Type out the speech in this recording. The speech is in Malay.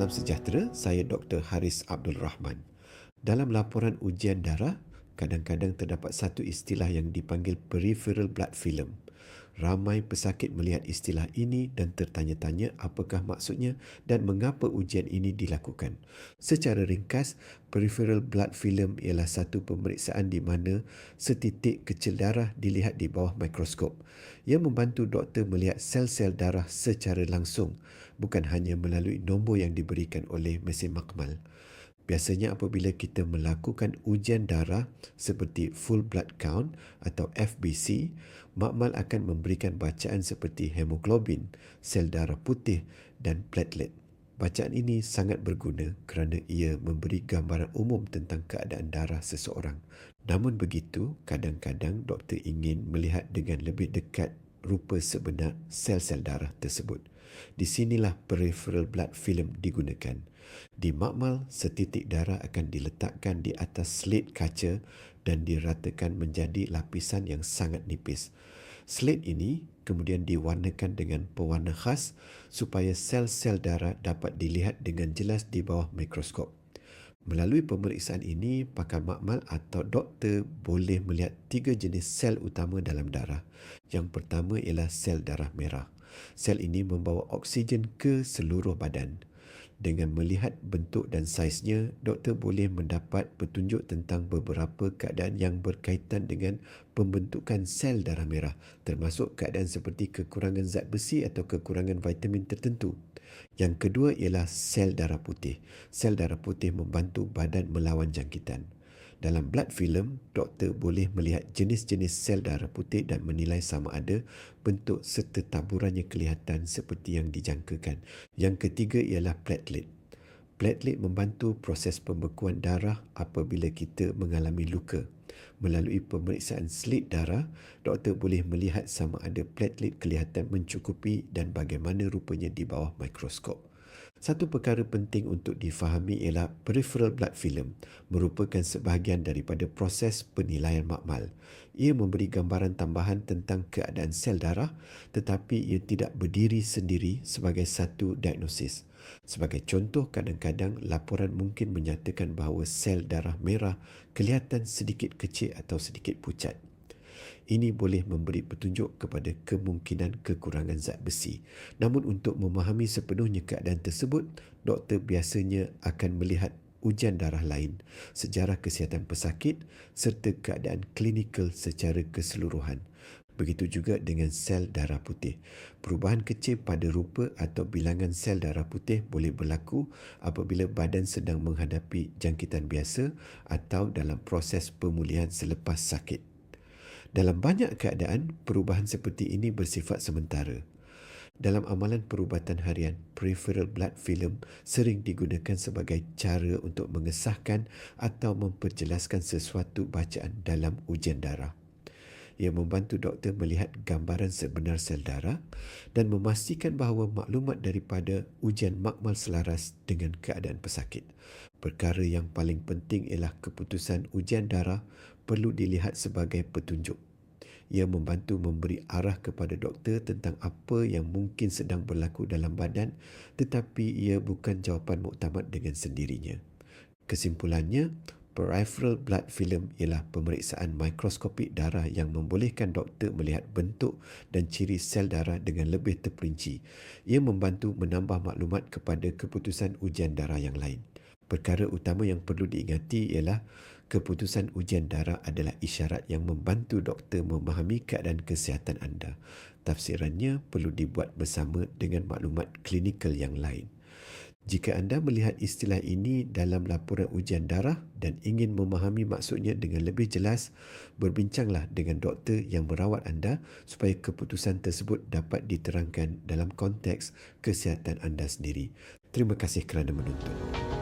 Salam sejahtera, saya Dr. Haris Abdul Rahman. Dalam laporan ujian darah, kadang-kadang terdapat satu istilah yang dipanggil peripheral blood film. Ramai pesakit melihat istilah ini dan tertanya-tanya apakah maksudnya dan mengapa ujian ini dilakukan. Secara ringkas, peripheral blood film ialah satu pemeriksaan di mana setitik kecil darah dilihat di bawah mikroskop. Ia membantu doktor melihat sel-sel darah secara langsung, bukan hanya melalui nombor yang diberikan oleh mesin makmal. Biasanya apabila kita melakukan ujian darah seperti full blood count atau FBC, makmal akan memberikan bacaan seperti hemoglobin, sel darah putih dan platelet. Bacaan ini sangat berguna kerana ia memberi gambaran umum tentang keadaan darah seseorang. Namun begitu, kadang-kadang doktor ingin melihat dengan lebih dekat rupa sebenar sel-sel darah tersebut. Di sinilah peripheral blood film digunakan. Di makmal, setitik darah akan diletakkan di atas slet kaca dan diratakan menjadi lapisan yang sangat nipis. Slet ini kemudian diwarnakan dengan pewarna khas supaya sel-sel darah dapat dilihat dengan jelas di bawah mikroskop. Melalui pemeriksaan ini, pakar makmal atau doktor boleh melihat 3 jenis sel utama dalam darah. Yang pertama ialah sel darah merah. Sel ini membawa oksigen ke seluruh badan. Dengan melihat bentuk dan saiznya, doktor boleh mendapat petunjuk tentang beberapa keadaan yang berkaitan dengan pembentukan sel darah merah, termasuk keadaan seperti kekurangan zat besi atau kekurangan vitamin tertentu. Yang kedua ialah sel darah putih. Sel darah putih membantu badan melawan jangkitan. Dalam blood film, doktor boleh melihat jenis-jenis sel darah putih dan menilai sama ada bentuk serta taburannya kelihatan seperti yang dijangkakan. Yang ketiga ialah platelet. Platelet membantu proses pembekuan darah apabila kita mengalami luka. Melalui pemeriksaan slit darah, doktor boleh melihat sama ada platelet kelihatan mencukupi dan bagaimana rupanya di bawah mikroskop. Satu perkara penting untuk difahami ialah peripheral blood film merupakan sebahagian daripada proses penilaian makmal. Ia memberi gambaran tambahan tentang keadaan sel darah, tetapi ia tidak berdiri sendiri sebagai satu diagnosis. Sebagai contoh, kadang-kadang laporan mungkin menyatakan bahawa sel darah merah kelihatan sedikit kecil atau sedikit pucat. Ini boleh memberi petunjuk kepada kemungkinan kekurangan zat besi. Namun untuk memahami sepenuhnya keadaan tersebut, doktor biasanya akan melihat ujian darah lain, sejarah kesihatan pesakit serta keadaan klinikal secara keseluruhan. Begitu juga dengan sel darah putih. Perubahan kecil pada rupa atau bilangan sel darah putih boleh berlaku apabila badan sedang menghadapi jangkitan biasa atau dalam proses pemulihan selepas sakit. Dalam banyak keadaan, perubahan seperti ini bersifat sementara. Dalam amalan perubatan harian, peripheral blood film sering digunakan sebagai cara untuk mengesahkan atau memperjelaskan sesuatu bacaan dalam ujian darah. Ia membantu doktor melihat gambaran sebenar sel darah dan memastikan bahawa maklumat daripada ujian makmal selaras dengan keadaan pesakit. Perkara yang paling penting ialah keputusan ujian darah perlu dilihat sebagai petunjuk. Ia membantu memberi arah kepada doktor tentang apa yang mungkin sedang berlaku dalam badan, tetapi ia bukan jawapan muktamad dengan sendirinya. Kesimpulannya, peripheral blood film ialah pemeriksaan mikroskopik darah yang membolehkan doktor melihat bentuk dan ciri sel darah dengan lebih terperinci. Ia membantu menambah maklumat kepada keputusan ujian darah yang lain. Perkara utama yang perlu diingati ialah keputusan ujian darah adalah isyarat yang membantu doktor memahami keadaan kesihatan anda. Tafsirannya perlu dibuat bersama dengan maklumat klinikal yang lain. Jika anda melihat istilah ini dalam laporan ujian darah dan ingin memahami maksudnya dengan lebih jelas, berbincanglah dengan doktor yang merawat anda supaya keputusan tersebut dapat diterangkan dalam konteks kesihatan anda sendiri. Terima kasih kerana menonton.